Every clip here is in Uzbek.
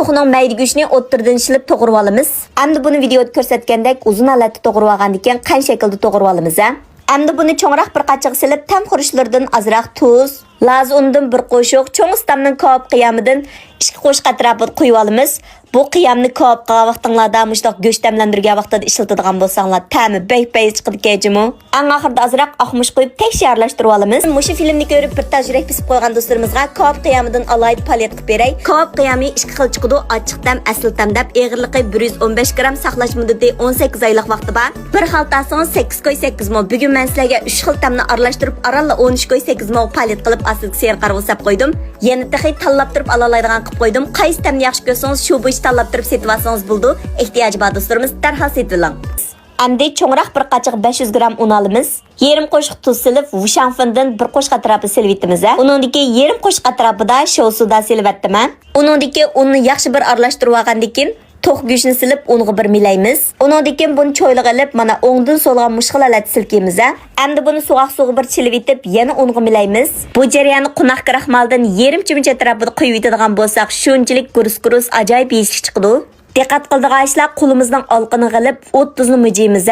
Toxuning mayda go'shtini o'ttirdan shilib to'g'rab olamiz. Endi buni videoda ko'rsatgandek uzun holatda to'g'rab olgandan keyin qanday shaklda to'g'rab olamiz a? Endi buni cho'ngroq bir qachiq silib, tam xurishlaridan azroq tuz, laz undan bir qo'shiq, cho'ng istamning ko'p qiyamidan 2 qo'shiq atrofida qo'yib olamiz. Bu qiyamni ko'p qilgan vaqtinglarda mushtoq go'sht damlantirgan vaqtida ishlatadigan bo'lsanglar, ta'mi bey chiqadi kejimi. Eng oxirida azroq oqmush qo'yib tekshir aralashtirib olamiz. Mushu filmni ko'rib bir tajriba pisib qo'ygan do'stlarimizga ko'p qiyamidan alayda palet qilib beray. Ko'p qiyami 2 xil chiqadi, ochiq tam, asl tam deb eg'irligi 115 gram, saqlash muddati 18 oylik vaqti bor. Bir xaltasini 8 qo'y 8 mo. Bugun men sizlarga 3 xil tamni aralashtirib, aralla 13 qo'y 8 mo palet qilib asl ser qarg'usab qo'ydim. Yana taxi tanlab turib alalaydigan qilib qo'ydim. Qaysi tamni yaxshi ko'rsangiz shu bo'yicha tanlab turib setib olsangiz bo'ldi. Ehtiyoji bor do'stlarimiz darhol setib oling. Endi cho'ngroq bir qachiq 500 gram un olamiz. Yarım qo'shiq tuz silib, Wuxanfendan bir qo'shiq atrofi silib etamiz. Uningdagi yarım qo'shiq atrofida show suda silib etdim. Uningdagi unni yaxshi bir aralashtirib olgandan keyin to'q go'shtni silib unga bir milaymiz. Uningdan keyin buni cho'yliq qilib, mana o'ngdan so'lgan mushg'alalat silkimiz. Endi buni so'g'aq suvga bir chilib etib, yana unga milaymiz. Bu jarayonni qunoq qiraqmaldan yarim chimcha atrofida qo'yib etadigan bo'lsak, shunchalik gurus ajoyib yeyishlik chiqadi. Diqqat qildigan ishlar qo'limizning olqini qilib, o't tuzni mijimiz.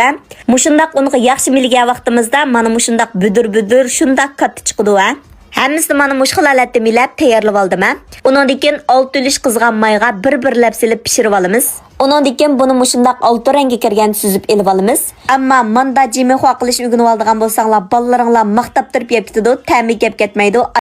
Mushundaq unga yaxshi milgan vaqtimizda mana mushundaq budur shundaq katta chiqadi. Hammasini mana mushkul holatda milab tayyorlab oldim. Uningdan keyin 6 ulush qizgan mayga bir-birlab silib pishirib olamiz. Uningdan keyin buni mushundaq olti rangga kirgan suzib elib olamiz. Ammo manda jimi qilish o'rganib oladigan bo'lsanglar, bolalaringlar maqtab turib yeb ketadi, ta'mi kep ketmaydi.